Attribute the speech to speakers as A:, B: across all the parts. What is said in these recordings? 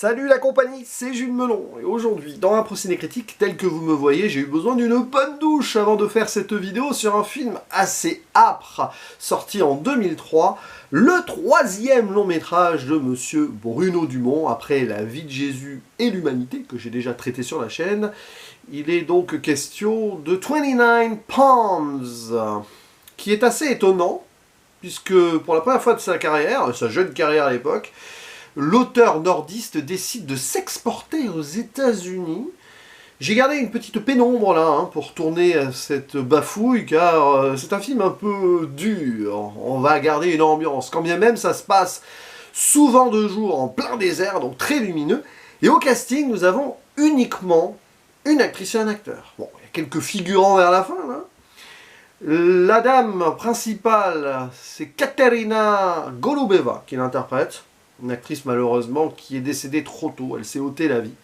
A: Salut la compagnie, c'est Jules Melon, et aujourd'hui, dans un procédé critique tel que vous me voyez, j'ai eu besoin d'une bonne douche avant de faire cette vidéo sur un film assez âpre, sorti en 2003, le troisième long métrage de Monsieur Bruno Dumont, après La vie de Jésus et l'humanité, que j'ai déjà traité sur la chaîne. Il est donc question de 29 Palms, qui est assez étonnant, puisque pour la première fois de sa carrière, sa jeune carrière à l'époque, l'auteur nordiste décide de s'exporter aux États-Unis. J'ai gardé une petite pénombre là pour tourner cette bafouille, car c'est un film un peu dur. On va garder une ambiance, quand bien même ça se passe souvent de jour en plein désert, donc très lumineux. Et au casting, nous avons uniquement une actrice et un acteur. Bon, il y a quelques figurants vers la fin là. La dame principale, c'est Katerina Golubeva qui l'interprète. Une actrice malheureusement qui est décédée trop tôt, elle s'est ôté la vie.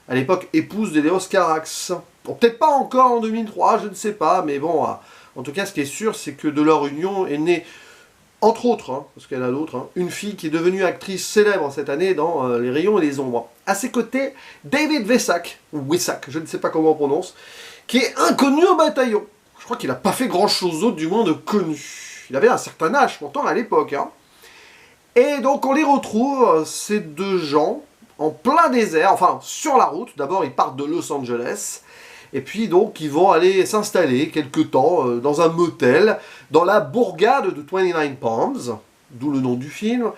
A: À l'époque, épouse de Léos Carax. Bon, peut-être pas encore en 2003, je ne sais pas, mais bon, en tout cas, ce qui est sûr, c'est que de leur union est née, entre autres, parce qu'elle a d'autres, une fille qui est devenue actrice célèbre cette année dans Les Rayons et les Ombres. À ses côtés, David Wessack, ou Wessack, je ne sais pas comment on prononce, qui est inconnu au bataillon. Je crois qu'il n'a pas fait grand-chose d'autre, du moins de connu. Il avait un certain âge, pourtant, à l'époque, Et donc on les retrouve, ces deux gens, en plein désert, enfin sur la route. D'abord ils partent de Los Angeles, et puis donc ils vont aller s'installer quelque temps dans un motel, dans la bourgade de 29 Palms, d'où le nom du film,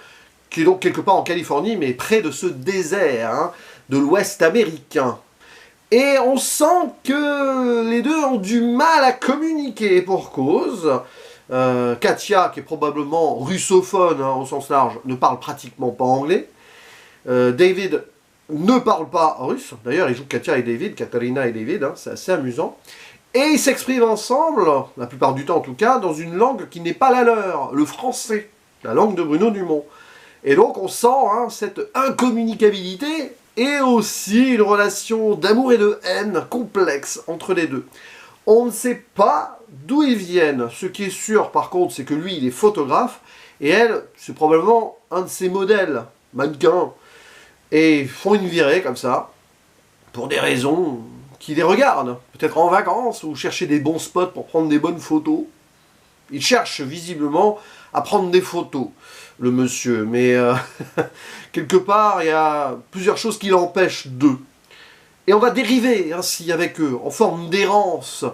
A: qui est donc quelque part en Californie, mais près de ce désert de l'Ouest américain. Et on sent que les deux ont du mal à communiquer pour cause. Katia, qui est probablement russophone au sens large, ne parle pratiquement pas anglais. David ne parle pas russe. D'ailleurs, ils jouent Katia et David, Katarina et David, c'est assez amusant. Et ils s'expriment ensemble, la plupart du temps en tout cas, dans une langue qui n'est pas la leur, le français, la langue de Bruno Dumont. Et donc on sent cette incommunicabilité et aussi une relation d'amour et de haine complexe entre les deux. On ne sait pas d'où ils viennent. Ce qui est sûr, par contre, c'est que lui, il est photographe, et elle, c'est probablement un de ses modèles, mannequins. Et ils font une virée, comme ça, pour des raisons qui les regardent. Peut-être en vacances, ou chercher des bons spots pour prendre des bonnes photos. Il cherche, visiblement, à prendre des photos, le monsieur. Mais, quelque part, il y a plusieurs choses qui l'empêchent d'eux. Et on va dériver ainsi avec eux, en forme d'errance,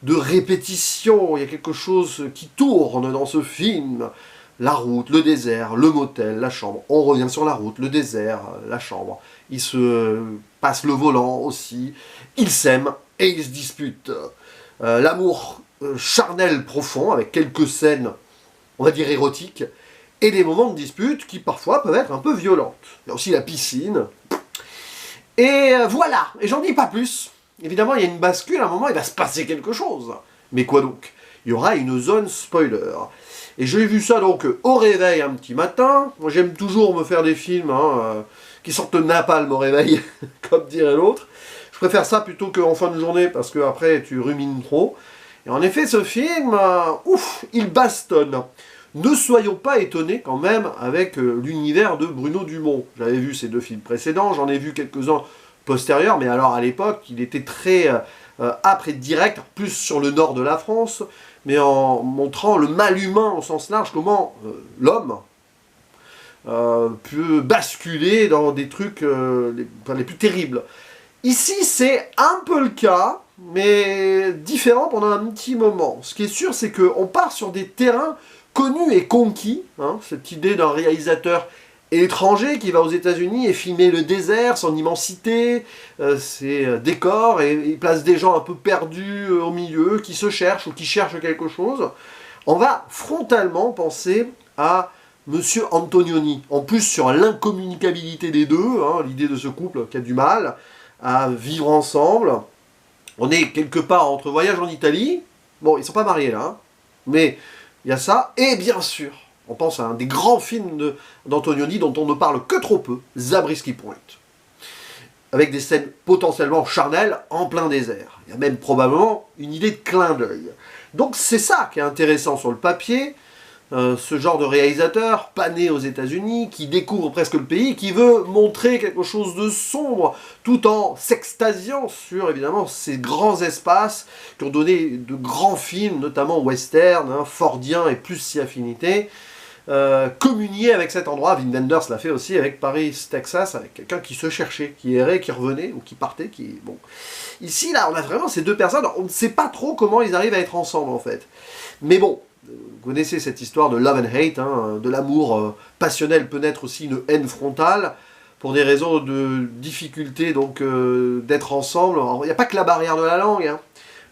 A: de répétition. Il y a quelque chose qui tourne dans ce film. La route, le désert, le motel, la chambre. On revient sur la route, le désert, la chambre. Ils se passent le volant aussi. Ils s'aiment et ils se disputent. L'amour charnel profond, avec quelques scènes, on va dire érotiques, et des moments de dispute qui parfois peuvent être un peu violentes. Il y a aussi la piscine. Et voilà, et j'en dis pas plus. Évidemment, il y a une bascule, à un moment, il va se passer quelque chose. Mais quoi donc? Il y aura une zone spoiler. Et j'ai vu ça donc au réveil un petit matin. Moi, j'aime toujours me faire des films qui sortent de napalm au réveil, comme dirait l'autre. Je préfère ça plutôt qu'en fin de journée, parce que après tu rumines trop. Et en effet, ce film, il bastonne. Ne soyons pas étonnés quand même avec l'univers de Bruno Dumont. J'avais vu ces deux films précédents, j'en ai vu quelques-uns postérieurs, mais alors à l'époque, il était très âpre et direct, plus sur le nord de la France, mais en montrant le mal humain au sens large, comment l'homme peut basculer dans des trucs les plus terribles. Ici, c'est un peu le cas, mais différent pendant un petit moment. Ce qui est sûr, c'est qu'on part sur des terrains connu et conquis, cette idée d'un réalisateur étranger qui va aux États-Unis et filmer le désert, son immensité, ses décors, et il place des gens un peu perdus au milieu, qui se cherchent ou qui cherchent quelque chose. On va frontalement penser à Monsieur Antonioni, en plus sur l'incommunicabilité des deux, l'idée de ce couple qui a du mal à vivre ensemble. On est quelque part entre Voyage en Italie, bon, ils sont pas mariés là, mais il y a ça, et bien sûr, on pense à un des grands films d'Antonioni dont on ne parle que trop peu, Zabriskie Point. Avec des scènes potentiellement charnelles en plein désert. Il y a même probablement une idée de clin d'œil. Donc c'est ça qui est intéressant sur le papier, ce genre de réalisateur, pas né aux États-Unis, qui découvre presque le pays, qui veut montrer quelque chose de sombre, tout en s'extasiant sur, évidemment, ces grands espaces qui ont donné de grands films, notamment western, fordiens et plus si affinité, communier avec cet endroit. Wim Wenders l'a fait aussi avec Paris, Texas, avec quelqu'un qui se cherchait, qui errait, qui revenait, ou qui partait, qui... Bon. Ici, là, on a vraiment ces deux personnes, on ne sait pas trop comment ils arrivent à être ensemble, en fait. Mais bon, vous connaissez cette histoire de love and hate, de l'amour passionnel peut naître aussi une haine frontale, pour des raisons de difficulté donc d'être ensemble. Il n'y a pas que la barrière de la langue.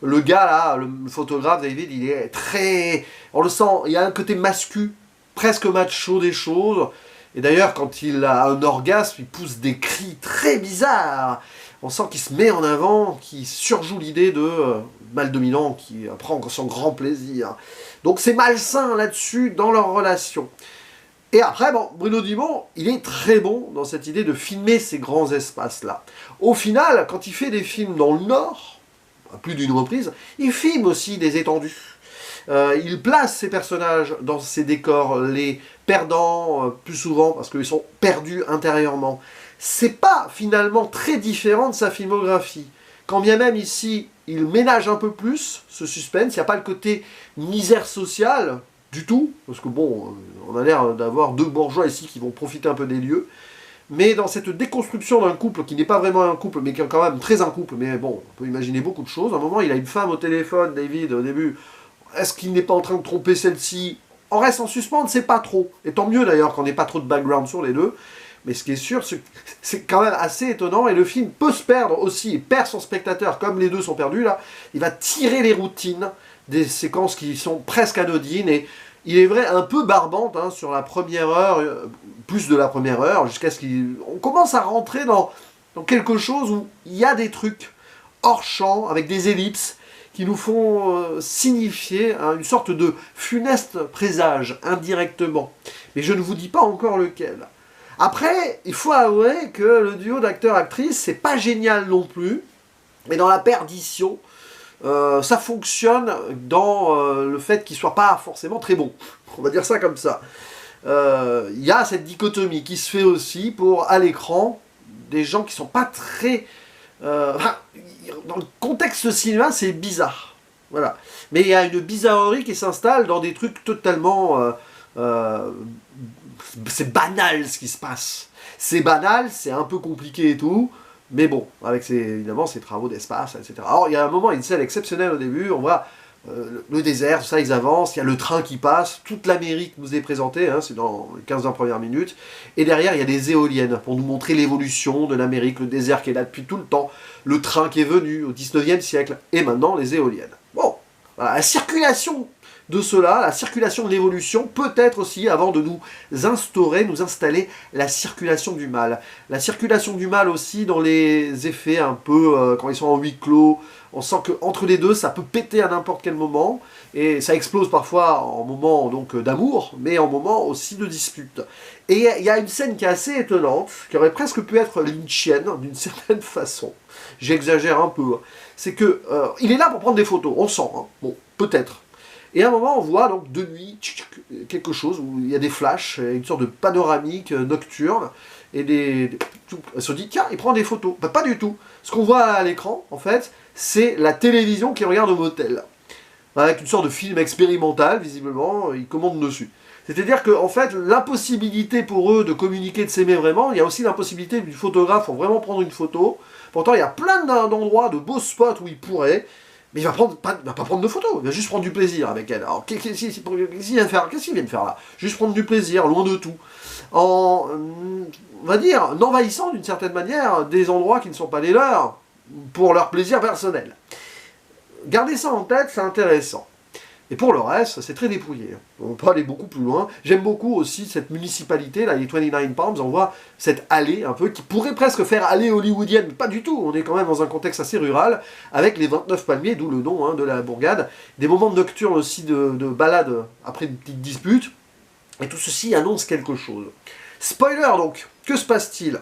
A: Le gars là, le photographe David, il est très... On le sent, il y a un côté mascu, presque macho des choses. Et d'ailleurs, quand il a un orgasme, il pousse des cris très bizarres. On sent qu'il se met en avant, qu'il surjoue l'idée de mâle dominant, qui prend son grand plaisir. Donc c'est malsain là-dessus dans leur relation. Et après, bon, Bruno Dumont, il est très bon dans cette idée de filmer ces grands espaces-là. Au final, quand il fait des films dans le Nord, à plus d'une reprise, il filme aussi des étendues. Il place ses personnages dans ces décors, les perdant plus souvent parce qu'ils sont perdus intérieurement. C'est pas finalement très différent de sa filmographie. Quand bien même ici, il ménage un peu plus ce suspense, il n'y a pas le côté misère sociale du tout, parce que bon, on a l'air d'avoir deux bourgeois ici qui vont profiter un peu des lieux, mais dans cette déconstruction d'un couple qui n'est pas vraiment un couple, mais qui est quand même très un couple, mais bon, on peut imaginer beaucoup de choses. À un moment, il a une femme au téléphone, David, au début. Est-ce qu'il n'est pas en train de tromper celle-ci? On reste en suspens, on ne sait pas trop. Et tant mieux d'ailleurs qu'on n'ait pas trop de background sur les deux. Mais ce qui est sûr, c'est quand même assez étonnant. Et le film peut se perdre aussi, et perd son spectateur, comme les deux sont perdus là. Il va tirer les routines des séquences qui sont presque anodines. Et il est vrai, un peu barbante sur la première heure, plus de la première heure, jusqu'à ce qu'on commence à rentrer dans quelque chose où il y a des trucs hors champ, avec des ellipses, qui nous font signifier une sorte de funeste présage, indirectement. Mais je ne vous dis pas encore lequel. Après, il faut avouer que le duo d'acteurs-actrices, c'est pas génial non plus, mais dans la perdition, ça fonctionne dans le fait qu'il soit pas forcément très bon. On va dire ça comme ça. Il y a cette dichotomie qui se fait aussi pour, à l'écran, des gens qui sont pas très... dans le contexte cinéma, c'est bizarre. Voilà. Mais il y a une bizarrerie qui s'installe dans des trucs totalement... c'est banal ce qui se passe. C'est banal, c'est un peu compliqué et tout, mais bon, avec évidemment ces travaux d'espace, etc. Alors il y a un moment, une scène exceptionnelle au début, on voit le désert, tout ça, ils avancent, il y a le train qui passe, toute l'Amérique nous est présentée, c'est dans les 15-20 premières minutes, et derrière il y a des éoliennes pour nous montrer l'évolution de l'Amérique, le désert qui est là depuis tout le temps, le train qui est venu au 19e siècle, et maintenant les éoliennes. Bon, voilà, la circulation de cela, la circulation de l'évolution, peut-être aussi, avant de nous installer la circulation du mal. La circulation du mal aussi dans les effets un peu, quand ils sont en huis clos, on sent qu'entre les deux, ça peut péter à n'importe quel moment, et ça explose parfois en moment donc d'amour, mais en moment aussi de dispute. Et il y a une scène qui est assez étonnante, qui aurait presque pu être lynchienne, d'une certaine façon. J'exagère un peu. C'est que il est là pour prendre des photos, on sent, bon, peut-être. Et à un moment, on voit donc de nuit quelque chose où il y a des flashs, une sorte de panoramique nocturne, et on se dit, tiens, il prend des photos. Bah, pas du tout. Ce qu'on voit à l'écran, en fait, c'est la télévision qui regarde au motel. Avec une sorte de film expérimental, visiblement, il commande dessus. C'est-à-dire qu'en fait, l'impossibilité pour eux de communiquer, de s'aimer vraiment, il y a aussi l'impossibilité du photographe pour vraiment prendre une photo. Pourtant, il y a plein d'endroits, de beaux spots où il pourrait, mais il va pas prendre de photos, il va juste prendre du plaisir avec elle. Alors, qu'est-ce qu'il vient de faire là? Juste prendre du plaisir, loin de tout. On va dire, en envahissant d'une certaine manière des endroits qui ne sont pas les leurs, pour leur plaisir personnel. Gardez ça en tête, c'est intéressant. Et pour le reste, c'est très dépouillé. On peut aller beaucoup plus loin. J'aime beaucoup aussi cette municipalité, là, les 29 Palms, on voit cette allée un peu qui pourrait presque faire allée hollywoodienne, mais pas du tout. On est quand même dans un contexte assez rural, avec les 29 palmiers, d'où le nom de la bourgade. Des moments nocturnes aussi de balade après une petite dispute. Et tout ceci annonce quelque chose. Spoiler donc, que se passe-t-il ?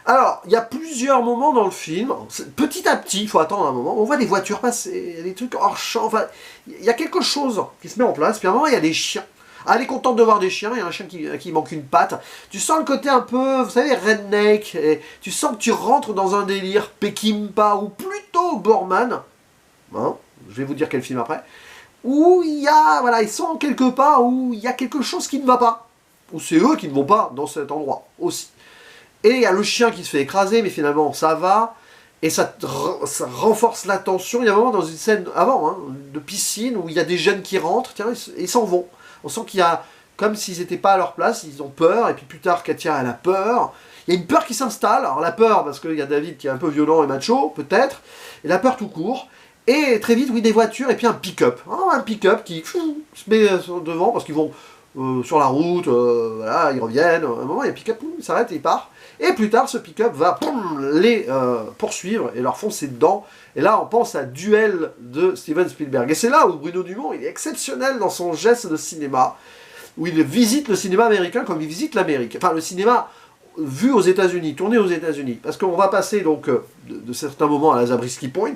A: Alors, il y a plusieurs moments dans le film, petit à petit, il faut attendre un moment, on voit des voitures passer, il y a des trucs hors champ, enfin, il y a quelque chose qui se met en place, puis à un moment il y a des chiens. Ah, elle est contente de voir des chiens, il y a un chien qui manque une patte. Tu sens le côté un peu, vous savez, redneck, et tu sens que tu rentres dans un délire Peckinpah, ou plutôt Boorman, hein, je vais vous dire quel film après, où il y a, voilà, ils sont quelque part où il y a quelque chose qui ne va pas, ou c'est eux qui ne vont pas dans cet endroit aussi. Et il y a le chien qui se fait écraser, mais finalement ça va, et ça renforce la tension. Il y a un moment dans une scène avant, hein, de piscine, où il y a des jeunes qui rentrent, tiens, ils s'en vont. On sent qu'il y a, comme s'ils n'étaient pas à leur place, ils ont peur, et puis plus tard, Katia, elle a peur. Il y a une peur qui s'installe, alors la peur, parce qu'il y a David qui est un peu violent et macho, peut-être, et la peur tout court. Et très vite, oui, des voitures, et puis un pick-up. Hein, un pick-up qui se met devant, parce qu'ils vont sur la route, voilà, ils reviennent. À un moment, il y a un pick-up, il s'arrête et il part. Et plus tard, ce pick-up va les poursuivre et leur foncer dedans. Et là, on pense à Duel de Steven Spielberg. Et c'est là où Bruno Dumont, il est exceptionnel dans son geste de cinéma, où il visite le cinéma américain comme il visite l'Amérique. Enfin, le cinéma vu aux États-Unis, tourné aux États-Unis. Parce qu'on va passer donc de certains moments à la Zabriskie Point,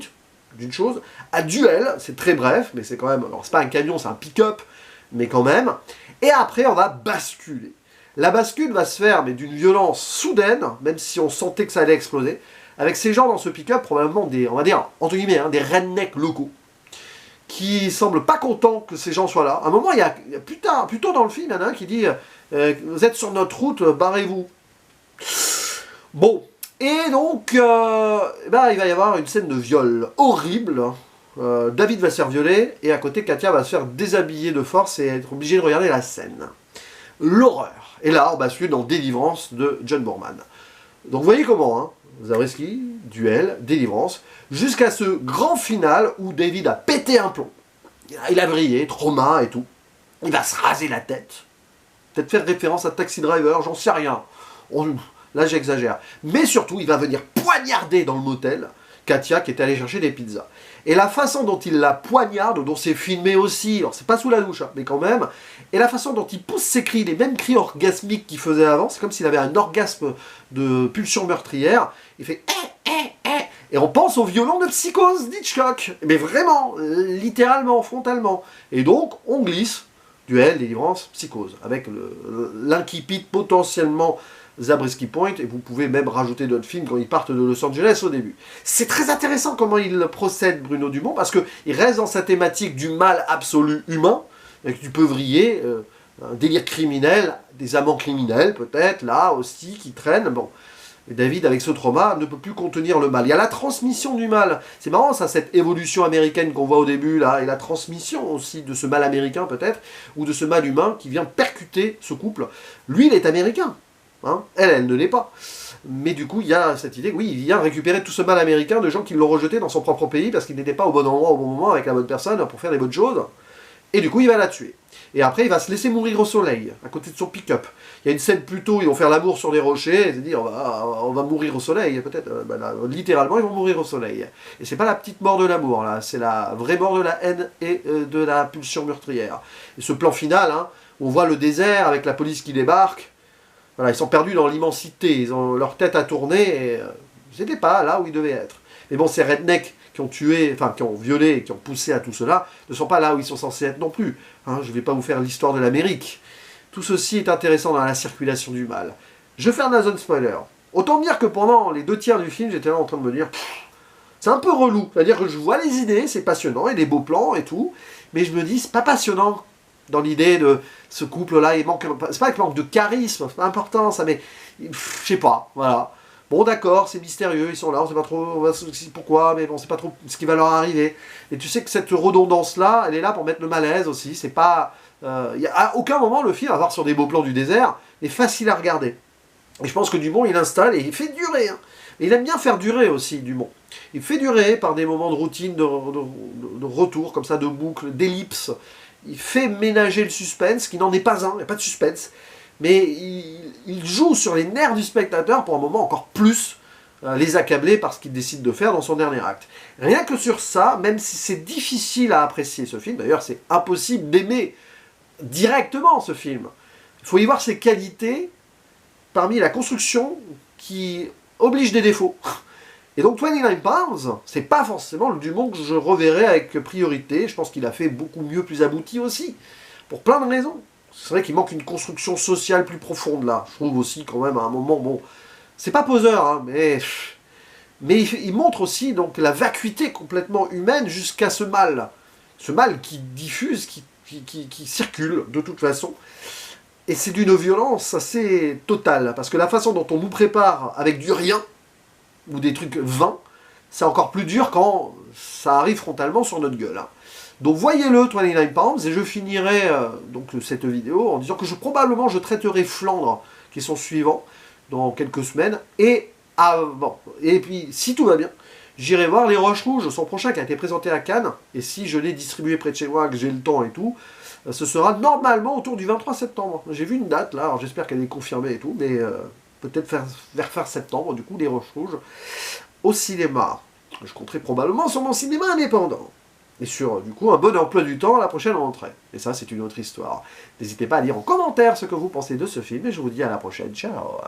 A: d'une chose, à Duel, c'est très bref, mais c'est quand même, alors c'est pas un camion, c'est un pick-up, mais quand même, et après on va basculer. La bascule va se faire, mais d'une violence soudaine, même si on sentait que ça allait exploser, avec ces gens dans ce pick-up, probablement des, on va dire, entre guillemets, hein, des rednecks locaux, qui semblent pas contents que ces gens soient là. À un moment, il y a plus tôt dans le film, il y en a un qui dit vous êtes sur notre route, barrez-vous. Bon. Et donc, il va y avoir une scène de viol horrible. David va se faire violer, et à côté, Katia va se faire déshabiller de force et être obligée de regarder la scène. L'horreur. Et là, on bascule dans Délivrance de John Boorman. Donc, vous voyez comment, hein, Zabriskie, Duel, Délivrance, jusqu'à ce grand final où David a pété un plomb. Il a brillé, trauma et tout. Il va se raser la tête. Peut-être faire référence à Taxi Driver, j'en sais rien. Là, j'exagère. Mais surtout, il va venir poignarder dans le motel Katia qui est allée chercher des pizzas. Et la façon dont il la poignarde, dont c'est filmé aussi, alors c'est pas sous la douche, hein, mais quand même, et la façon dont il pousse ses cris, les mêmes cris orgasmiques qu'il faisait avant, c'est comme s'il avait un orgasme de pulsion meurtrière, il fait et on pense au violon de Psychose d'Hitchcock, mais vraiment, littéralement, frontalement. Et donc, on glisse, Duel, Délivrance, Psychose, avec l'incipit potentiellement Zabriskie Point, et vous pouvez même rajouter d'autres films quand ils partent de Los Angeles au début. C'est très intéressant comment il procède, Bruno Dumont, parce qu'il reste dans sa thématique du mal absolu humain, avec du peuvrier, un délire criminel, des amants criminels peut-être, là aussi, qui traînent. Bon. Et David, avec ce trauma, ne peut plus contenir le mal. Il y a la transmission du mal. C'est marrant, ça, cette évolution américaine qu'on voit au début, là, et la transmission aussi de ce mal américain, peut-être, ou de ce mal humain qui vient percuter ce couple. Lui, il est américain. Hein, elle ne l'est pas. Mais du coup, il y a cette idée, oui, il vient récupérer tout ce mal américain de gens qui l'ont rejeté dans son propre pays parce qu'il n'était pas au bon endroit au bon moment avec la bonne personne pour faire les bonnes choses. Et du coup, il va la tuer. Et après, il va se laisser mourir au soleil, à côté de son pick-up. Il y a une scène plus tôt, ils vont faire l'amour sur des rochers, et se dire, on va mourir au soleil, peut-être. Littéralement, ils vont mourir au soleil. Et c'est pas la petite mort de l'amour, là, c'est la vraie mort de la haine et de la pulsion meurtrière. Et ce plan final, hein, on voit le désert avec la police qui débarque. Voilà, ils sont perdus dans l'immensité, ils ont leur tête à tourner, et ils n'étaient pas là où ils devaient être. Mais bon, ces rednecks qui ont tué, enfin qui ont violé, qui ont poussé à tout cela, ne sont pas là où ils sont censés être non plus. Hein, je ne vais pas vous faire l'histoire de l'Amérique. Tout ceci est intéressant dans la circulation du mal. Je fais un zone spoiler. Autant dire que pendant les 2 tiers du film, j'étais là en train de me dire, c'est un peu relou. C'est-à-dire que je vois les idées, c'est passionnant, et des beaux plans et tout, mais je me dis, c'est pas passionnant. Dans l'idée de ce couple-là, il manque, c'est pas qu'il manque de charisme, c'est pas important ça, mais je sais pas, voilà. Bon d'accord, c'est mystérieux, ils sont là, on sait pas trop pourquoi, mais bon, c'est pas trop ce qui va leur arriver. Et tu sais que cette redondance-là, elle est là pour mettre le malaise aussi, c'est pas... à aucun moment le film, à part sur des beaux plans du désert, est facile à regarder. Et je pense que Dumont, il installe et il fait durer. Hein. Et il aime bien faire durer aussi, Dumont. Il fait durer par des moments de routine, de retour, comme ça, de boucle, d'ellipse. Il fait ménager le suspense, qui n'en est pas un, il n'y a pas de suspense, mais il joue sur les nerfs du spectateur pour un moment encore plus les accabler par ce qu'il décide de faire dans son dernier acte. Rien que sur ça, même si c'est difficile à apprécier ce film, d'ailleurs c'est impossible d'aimer directement ce film, il faut y voir ses qualités parmi la construction qui oblige des défauts. Et donc 29 Pounds, c'est pas forcément le Dumont que je reverrai avec priorité. Je pense qu'il a fait beaucoup mieux, plus abouti aussi, pour plein de raisons. C'est vrai qu'il manque une construction sociale plus profonde là. Je trouve aussi quand même à un moment, bon, c'est pas poseur, hein, mais il montre aussi donc la vacuité complètement humaine jusqu'à ce mal. Ce mal qui diffuse, qui circule de toute façon. Et c'est d'une violence assez totale, parce que la façon dont on nous prépare avec du rien, ou des trucs vains, c'est encore plus dur quand ça arrive frontalement sur notre gueule. Hein. Donc voyez-le, 29 Palms, et je finirai donc cette vidéo en disant que probablement je traiterai Flandre, qui est son suivant, dans quelques semaines, et avant. Et puis, si tout va bien, j'irai voir Les Roches Rouges, son prochain, qui a été présenté à Cannes, et si je l'ai distribué près de chez moi, que j'ai le temps et tout, ce sera normalement autour du 23 septembre. J'ai vu une date là, alors j'espère qu'elle est confirmée et tout, mais peut-être vers fin septembre, du coup, Les Roches Rouges, au cinéma. Je compterai probablement sur mon cinéma indépendant. Et sur, du coup, un bon emploi du temps à la prochaine rentrée. Et ça, c'est une autre histoire. N'hésitez pas à dire en commentaire ce que vous pensez de ce film, et je vous dis à la prochaine. Ciao.